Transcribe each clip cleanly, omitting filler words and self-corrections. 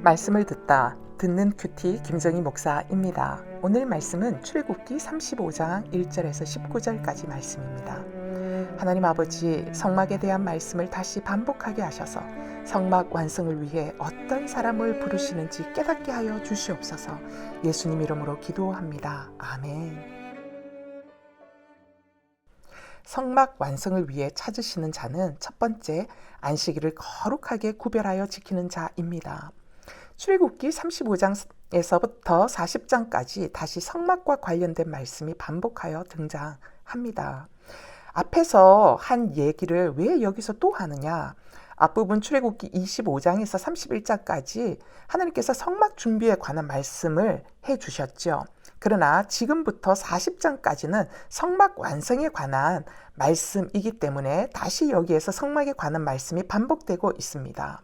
말씀을 듣는 큐티 김정희 목사입니다. 오늘 말씀은 출애굽기 35장 1절에서 19절까지 말씀입니다. 하나님 아버지, 성막에 대한 말씀을 다시 반복하게 하셔서 성막 완성을 위해 어떤 사람을 부르시는지 깨닫게 하여 주시옵소서. 예수님 이름으로 기도합니다. 아멘. 성막 완성을 위해 찾으시는 자는 첫 번째, 안식일을 거룩하게 구별하여 지키는 자입니다. 출애굽기 35장에서부터 40장까지 다시 성막과 관련된 말씀이 반복하여 등장합니다. 앞에서 한 얘기를 왜 여기서 또 하느냐? 앞부분 출애굽기 25장에서 31장까지 하나님께서 성막 준비에 관한 말씀을 해주셨죠. 그러나 지금부터 40장까지는 성막 완성에 관한 말씀이기 때문에 다시 여기에서 성막에 관한 말씀이 반복되고 있습니다.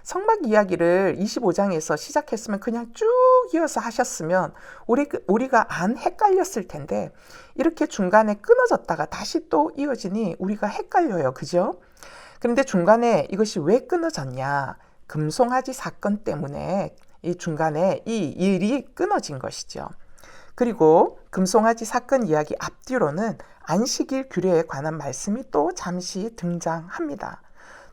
성막 이야기를 25장에서 시작했으면 그냥 쭉 이어서 하셨으면 우리가 안 헷갈렸을 텐데 이렇게 중간에 끊어졌다가 다시 또 이어지니 우리가 헷갈려요. 그죠? 그런데 중간에 이것이 왜 끊어졌냐? 금송아지 사건 때문에 이 중간에 이 일이 끊어진 것이죠. 그리고 금송아지 사건 이야기 앞뒤로는 안식일 규례에 관한 말씀이 또 잠시 등장합니다.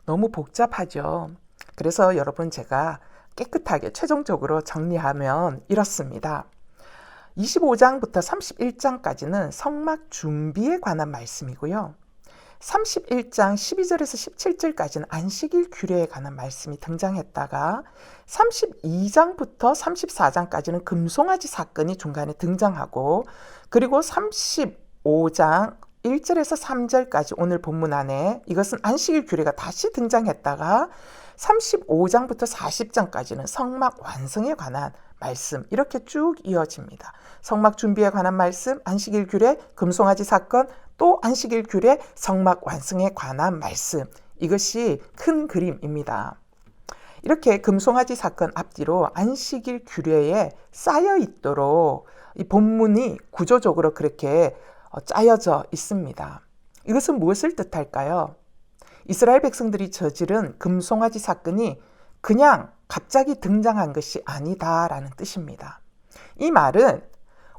너무 복잡하죠. 그래서 여러분, 제가 깨끗하게 최종적으로 정리하면 이렇습니다. 25장부터 31장까지는 성막 준비에 관한 말씀이고요. 31장 12절에서 17절까지는 안식일 규례에 관한 말씀이 등장했다가 32장부터 34장까지는 금송아지 사건이 중간에 등장하고, 그리고 35장 1절에서 3절까지 오늘 본문 안에 이것은 안식일 규례가 다시 등장했다가 35장부터 40장까지는 성막 완성에 관한 말씀, 이렇게 쭉 이어집니다. 성막 준비에 관한 말씀, 안식일 규례, 금송아지 사건, 또 안식일 규례, 성막 완성에 관한 말씀, 이것이 큰 그림입니다. 이렇게 금송아지 사건 앞뒤로 안식일 규례에 쌓여 있도록 이 본문이 구조적으로 그렇게 짜여져 있습니다. 이것은 무엇을 뜻할까요? 이스라엘 백성들이 저지른 금송아지 사건이 그냥 갑자기 등장한 것이 아니다라는 뜻입니다. 이 말은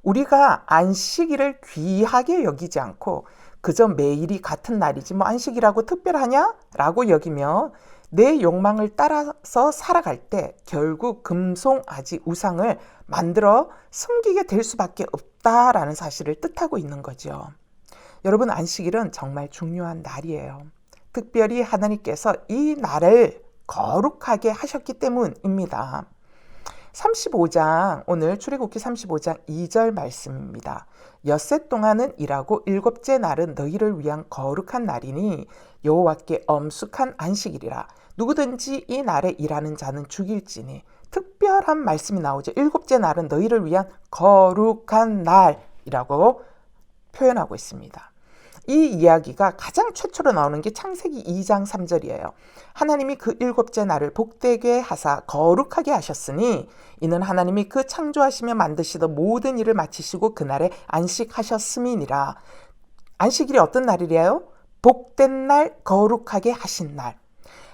우리가 안식일을 귀하게 여기지 않고 그저 매일이 같은 날이지 뭐 안식이라고 특별하냐라고 여기며 내 욕망을 따라서 살아갈 때 결국 금송아지 우상을 만들어 섬기게 될 수밖에 없다라는 사실을 뜻하고 있는 거죠. 여러분, 안식일은 정말 중요한 날이에요. 특별히 하나님께서 이 날을 거룩하게 하셨기 때문입니다. 35장, 오늘 출애굽기 35장 2절 말씀입니다. 엿새 동안은 일하고 일곱째 날은 너희를 위한 거룩한 날이니 여호와께 엄숙한 안식일이라. 누구든지 이 날에 일하는 자는 죽일지니. 특별한 말씀이 나오죠. 일곱째 날은 너희를 위한 거룩한 날이라고 표현하고 있습니다. 이 이야기가 가장 최초로 나오는 게 창세기 2장 3절이에요. 하나님이 그 일곱째 날을 복되게 하사 거룩하게 하셨으니 이는 하나님이 그 창조하시며 만드시던 모든 일을 마치시고 그날에 안식하셨음이니라. 안식일이 어떤 날이래요? 복된 날, 거룩하게 하신 날.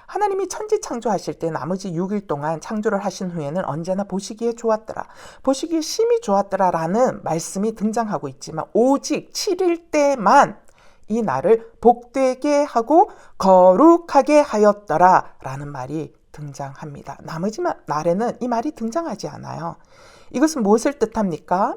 하나님이 천지 창조하실 때 나머지 6일 동안 창조를 하신 후에는 언제나 보시기에 좋았더라, 보시기에 심히 좋았더라 라는 말씀이 등장하고 있지만 오직 7일 때만 이 날을 복되게 하고 거룩하게 하였더라 라는 말이 등장합니다. 나머지 날에는 이 말이 등장하지 않아요. 이것은 무엇을 뜻합니까?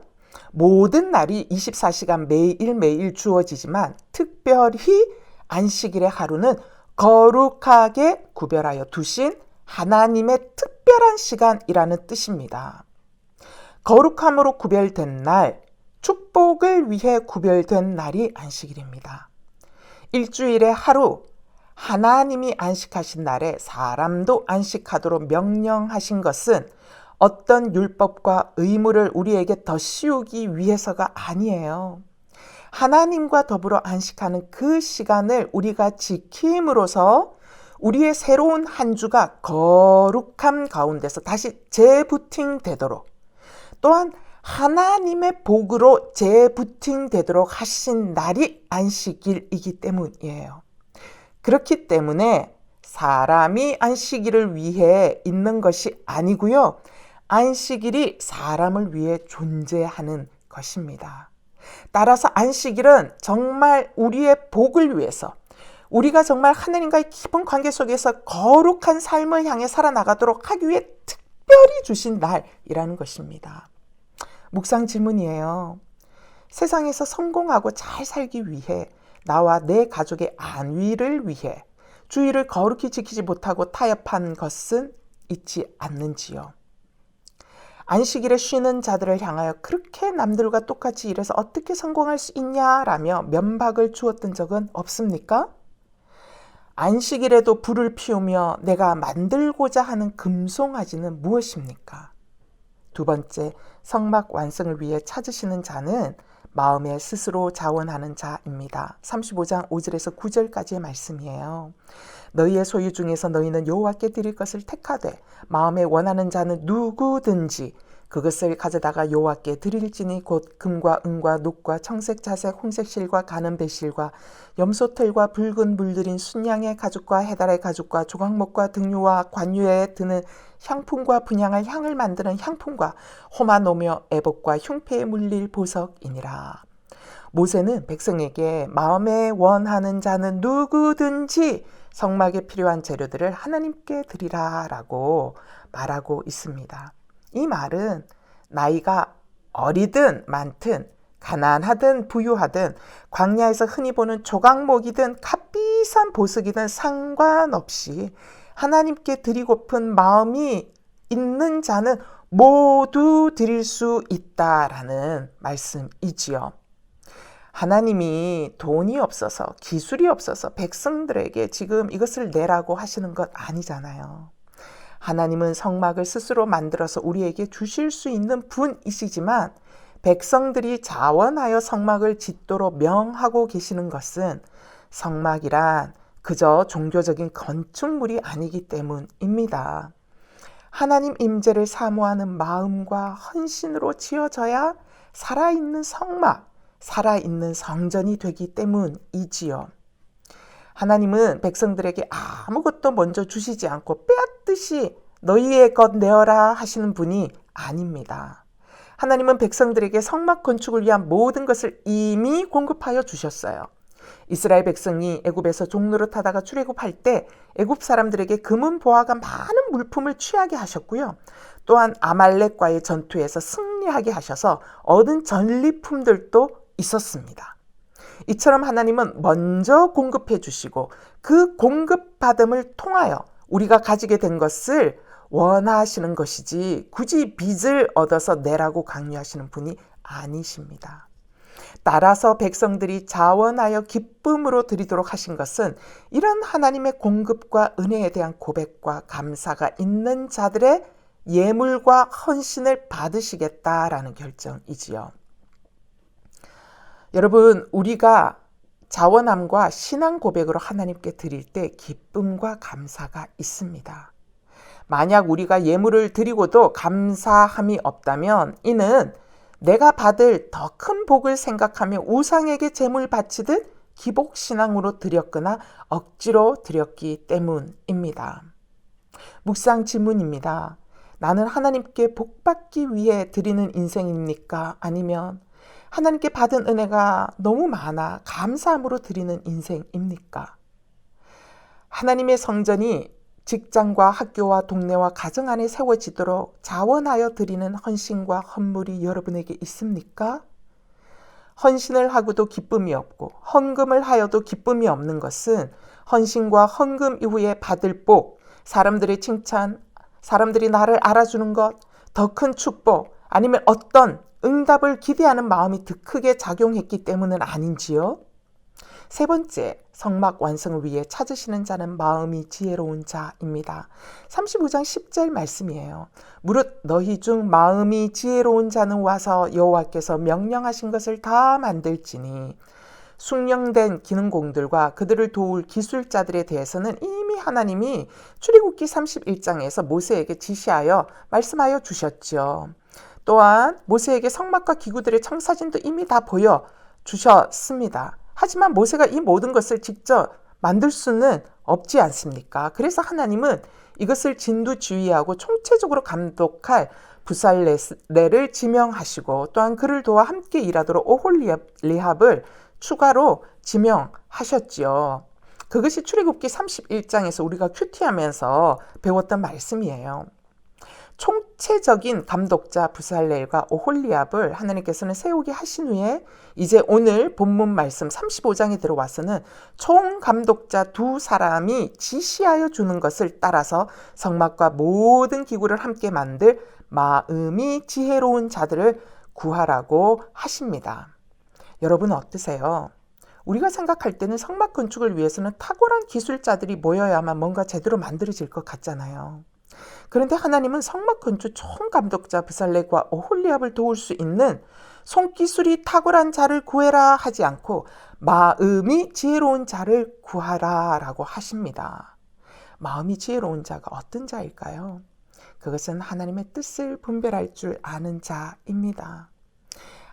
모든 날이 24시간 매일매일 주어지지만 특별히 안식일의 하루는 거룩하게 구별하여 두신 하나님의 특별한 시간이라는 뜻입니다. 거룩함으로 구별된 날, 축복을 위해 구별된 날이 안식일입니다. 일주일의 하루, 하나님이 안식하신 날에 사람도 안식하도록 명령하신 것은 어떤 율법과 의무를 우리에게 더 씌우기 위해서가 아니에요. 하나님과 더불어 안식하는 그 시간을 우리가 지킴으로써 우리의 새로운 한 주가 거룩함 가운데서 다시 재부팅되도록, 또한 하나님의 복으로 재부팅되도록 하신 날이 안식일이기 때문이에요. 그렇기 때문에 사람이 안식일을 위해 있는 것이 아니고요. 안식일이 사람을 위해 존재하는 것입니다. 따라서 안식일은 정말 우리의 복을 위해서, 우리가 정말 하나님과의 깊은 관계 속에서 거룩한 삶을 향해 살아나가도록 하기 위해 특별히 주신 날이라는 것입니다. 묵상 질문이에요. 세상에서 성공하고 잘 살기 위해 나와 내 가족의 안위를 위해 주의를 거룩히 지키지 못하고 타협한 것은 있지 않는지요? 안식일에 쉬는 자들을 향하여 그렇게 남들과 똑같이 일해서 어떻게 성공할 수 있냐라며 면박을 주었던 적은 없습니까? 안식일에도 불을 피우며 내가 만들고자 하는 금송아지는 무엇입니까? 두 번째, 성막 완성을 위해 찾으시는 자는 마음에 스스로 자원하는 자입니다. 35장 5절에서 9절까지의 말씀이에요. 너희의 소유 중에서 너희는 여호와께 드릴 것을 택하되 마음에 원하는 자는 누구든지 그것을 가져다가 여호와께 드릴지니 곧 금과 은과 녹과 청색 자색 홍색 실과 가는 배실과 염소털과 붉은 물들인 순양의 가죽과 해달의 가죽과 조각목과 등유와 관유에 드는 향품과 분향할 향을 만드는 향품과 호마노며 애복과 흉패에 물릴 보석이니라. 모세는 백성에게 마음에 원하는 자는 누구든지 성막에 필요한 재료들을 하나님께 드리라 라고 말하고 있습니다. 이 말은 나이가 어리든 많든 가난하든 부유하든 광야에서 흔히 보는 조각목이든 값비싼 보석이든 상관없이 하나님께 드리고픈 마음이 있는 자는 모두 드릴 수 있다라는 말씀이지요. 하나님이 돈이 없어서 기술이 없어서 백성들에게 지금 이것을 내라고 하시는 것 아니잖아요. 하나님은 성막을 스스로 만들어서 우리에게 주실 수 있는 분이시지만 백성들이 자원하여 성막을 짓도록 명하고 계시는 것은 성막이란 그저 종교적인 건축물이 아니기 때문입니다. 하나님 임재를 사모하는 마음과 헌신으로 지어져야 살아있는 성막, 살아있는 성전이 되기 때문이지요. 하나님은 백성들에게 아무것도 먼저 주시지 않고 빼앗듯이 너희의 것 내어라 하시는 분이 아닙니다. 하나님은 백성들에게 성막 건축을 위한 모든 것을 이미 공급하여 주셨어요. 이스라엘 백성이 애굽에서 종로를 타다가 출애굽할 때 애굽 사람들에게 금은 보화가 많은 물품을 취하게 하셨고요. 또한 아말렉과의 전투에서 승리하게 하셔서 얻은 전리품들도 있었습니다. 이처럼 하나님은 먼저 공급해 주시고 그 공급받음을 통하여 우리가 가지게 된 것을 원하시는 것이지 굳이 빚을 얻어서 내라고 강요하시는 분이 아니십니다. 따라서 백성들이 자원하여 기쁨으로 드리도록 하신 것은 이런 하나님의 공급과 은혜에 대한 고백과 감사가 있는 자들의 예물과 헌신을 받으시겠다라는 결정이지요. 여러분, 우리가 자원함과 신앙 고백으로 하나님께 드릴 때 기쁨과 감사가 있습니다. 만약 우리가 예물을 드리고도 감사함이 없다면 이는 내가 받을 더 큰 복을 생각하며 우상에게 제물 바치듯 기복신앙으로 드렸거나 억지로 드렸기 때문입니다. 묵상 질문입니다. 나는 하나님께 복받기 위해 드리는 인생입니까? 아니면 하나님께 받은 은혜가 너무 많아 감사함으로 드리는 인생입니까? 하나님의 성전이 직장과 학교와 동네와 가정 안에 세워지도록 자원하여 드리는 헌신과 헌물이 여러분에게 있습니까? 헌신을 하고도 기쁨이 없고 헌금을 하여도 기쁨이 없는 것은 헌신과 헌금 이후에 받을 복, 사람들의 칭찬, 사람들이 나를 알아주는 것, 더 큰 축복, 아니면 어떤 응답을 기대하는 마음이 더 크게 작용했기 때문은 아닌지요? 세 번째, 성막 완성을 위해 찾으시는 자는 마음이 지혜로운 자입니다. 35장 10절 말씀이에요. 무릇 너희 중 마음이 지혜로운 자는 와서 여호와께서 명령하신 것을 다 만들지니 숙련된 기능공들과 그들을 도울 기술자들에 대해서는 이미 하나님이 출애굽기 31장에서 모세에게 지시하여 말씀하여 주셨죠. 또한 모세에게 성막과 기구들의 청사진도 이미 다 보여주셨습니다. 하지만 모세가 이 모든 것을 직접 만들 수는 없지 않습니까? 그래서 하나님은 이것을 진두지휘하고 총체적으로 감독할 부살레를 지명하시고 또한 그를 도와 함께 일하도록 오홀리압을 추가로 지명하셨지요. 그것이 출애굽기 31장에서 우리가 큐티하면서 배웠던 말씀이에요. 총체적인 감독자 부살렐과 오홀리압을 하나님께서는 세우게 하신 후에 이제 오늘 본문 말씀 35장에 들어와서는 총 감독자 두 사람이 지시하여 주는 것을 따라서 성막과 모든 기구를 함께 만들 마음이 지혜로운 자들을 구하라고 하십니다. 여러분 어떠세요? 우리가 생각할 때는 성막 건축을 위해서는 탁월한 기술자들이 모여야만 뭔가 제대로 만들어질 것 같잖아요. 그런데 하나님은 성막 건축 총감독자 부살렐과 오홀리압을 도울 수 있는 손기술이 탁월한 자를 구해라 하지 않고 마음이 지혜로운 자를 구하라 라고 하십니다. 마음이 지혜로운 자가 어떤 자일까요? 그것은 하나님의 뜻을 분별할 줄 아는 자입니다.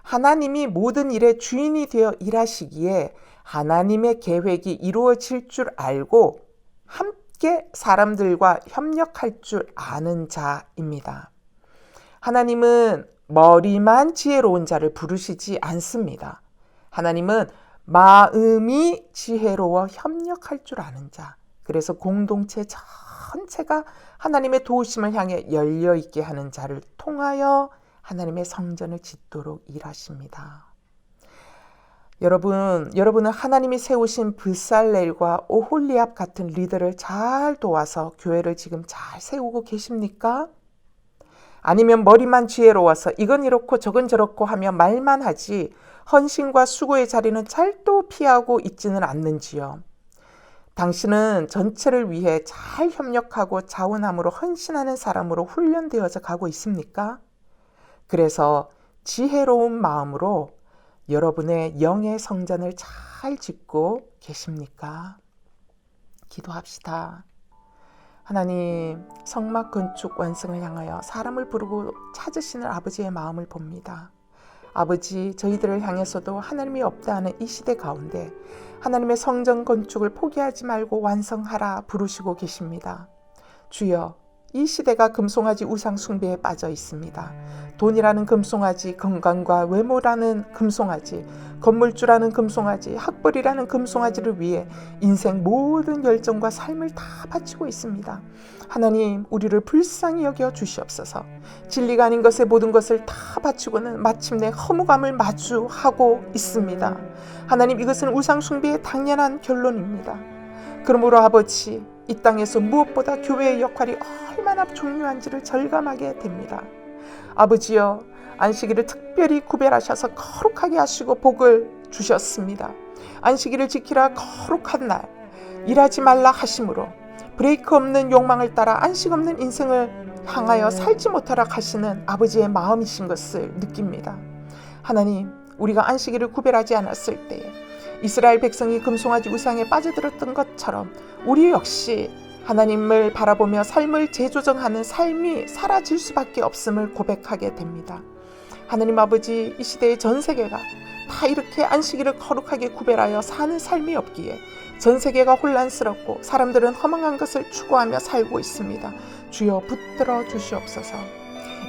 하나님이 모든 일의 주인이 되어 일하시기에 하나님의 계획이 이루어질 줄 알고 함께 사람들과 협력할 줄 아는 자입니다. 하나님은 머리만 지혜로운 자를 부르시지 않습니다. 하나님은 마음이 지혜로워 협력할 줄 아는 자. 그래서 공동체 전체가 하나님의 도우심을 향해 열려있게 하는 자를 통하여 하나님의 성전을 짓도록 일하십니다. 여러분은 하나님이 세우신 부살렐과 오홀리압 같은 리더를 잘 도와서 교회를 지금 잘 세우고 계십니까? 아니면 머리만 지혜로워서 이건 이렇고 저건 저렇고 하며 말만 하지 헌신과 수고의 자리는 잘도 피하고 있지는 않는지요? 당신은 전체를 위해 잘 협력하고 자원함으로 헌신하는 사람으로 훈련되어져 가고 있습니까? 그래서 지혜로운 마음으로 여러분의 영의 성전을 잘 짓고 계십니까? 기도합시다. 하나님, 성막 건축 완성을 향하여 사람을 부르고 찾으시는 아버지의 마음을 봅니다. 아버지, 저희들을 향해서도 하나님이 없다 하는 이 시대 가운데 하나님의 성전 건축을 포기하지 말고 완성하라 부르시고 계십니다. 주여, 이 시대가 금송아지 우상 숭배에 빠져 있습니다. 돈이라는 금송아지, 건강과 외모라는 금송아지, 건물주라는 금송아지, 학벌이라는 금송아지를 위해 인생 모든 열정과 삶을 다 바치고 있습니다. 하나님, 우리를 불쌍히 여겨 주시옵소서. 진리가 아닌 것에 모든 것을 다 바치고는 마침내 허무감을 마주하고 있습니다. 하나님, 이것은 우상 숭배의 당연한 결론입니다. 그러므로 아버지, 이 땅에서 무엇보다 교회의 역할이 얼마나 중요한지를 절감하게 됩니다. 아버지여, 안식일을 특별히 구별하셔서 거룩하게 하시고 복을 주셨습니다. 안식일을 지키라 거룩한 날, 일하지 말라 하심으로 브레이크 없는 욕망을 따라 안식 없는 인생을 향하여 살지 못하라 하시는 아버지의 마음이신 것을 느낍니다. 하나님, 우리가 안식일을 구별하지 않았을 때에 이스라엘 백성이 금송아지 우상에 빠져들었던 것처럼 우리 역시 하나님을 바라보며 삶을 재조정하는 삶이 사라질 수밖에 없음을 고백하게 됩니다. 하나님 아버지, 이 시대의 전 세계가 다 이렇게 안식일을 거룩하게 구별하여 사는 삶이 없기에 전 세계가 혼란스럽고 사람들은 허망한 것을 추구하며 살고 있습니다. 주여 붙들어 주시옵소서.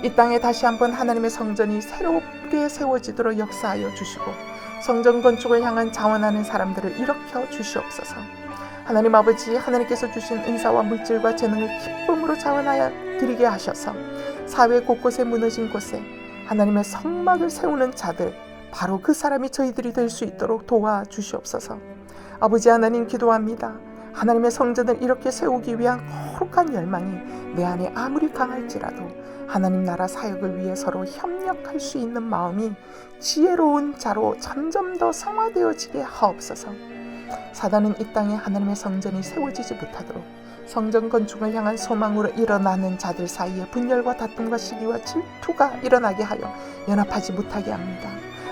이 땅에 다시 한번 하나님의 성전이 새롭게 세워지도록 역사하여 주시고 성전 건축을 향한 자원하는 사람들을 일으켜 주시옵소서. 하나님 아버지, 하나님께서 주신 은사와 물질과 재능을 기쁨으로 자원하여 드리게 하셔서 사회 곳곳에 무너진 곳에 하나님의 성막을 세우는 자들, 바로 그 사람이 저희들이 될 수 있도록 도와주시옵소서. 아버지 하나님, 기도합니다. 하나님의 성전을 이렇게 세우기 위한 거룩한 열망이 내 안에 아무리 강할지라도 하나님 나라 사역을 위해 서로 협력할 수 있는 마음이 지혜로운 자로 점점 더 성화되어지게 하옵소서. 사단은 이 땅에 하나님의 성전이 세워지지 못하도록 성전 건축을 향한 소망으로 일어나는 자들 사이에 분열과 다툼과 시기와 질투가 일어나게 하여 연합하지 못하게 합니다.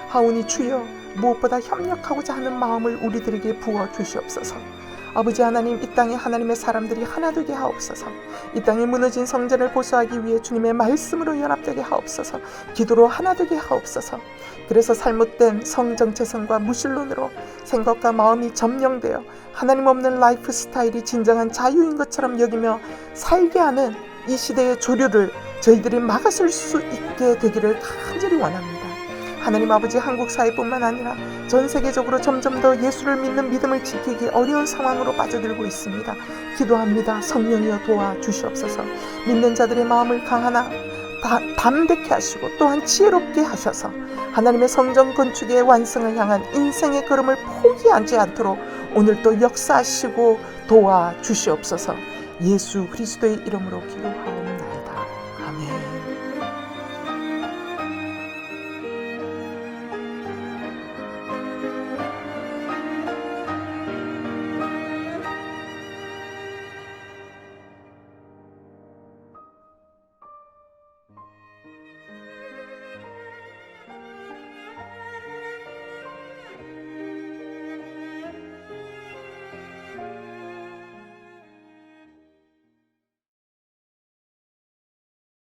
하오니 주여, 무엇보다 협력하고자 하는 마음을 우리들에게 부어 주시옵소서. 아버지 하나님, 이 땅에 하나님의 사람들이 하나 되게 하옵소서. 이 땅에 무너진 성전을 보수하기 위해 주님의 말씀으로 연합되게 하옵소서. 기도로 하나 되게 하옵소서. 그래서 잘못된 성정체성과 무신론으로 생각과 마음이 점령되어 하나님 없는 라이프 스타일이 진정한 자유인 것처럼 여기며 살게 하는 이 시대의 조류를 저희들이 막아설 수 있게 되기를 간절히 원합니다. 하나님 아버지, 한국 사회뿐만 아니라 전 세계적으로 점점 더 예수를 믿는 믿음을 지키기 어려운 상황으로 빠져들고 있습니다. 기도합니다. 성령이여 도와주시옵소서. 믿는 자들의 마음을 강하나 담대케 하시고 또한 지혜롭게 하셔서 하나님의 성전 건축의 완성을 향한 인생의 걸음을 포기하지 않도록 오늘도 역사하시고 도와주시옵소서. 예수 그리스도의 이름으로 기도합니다.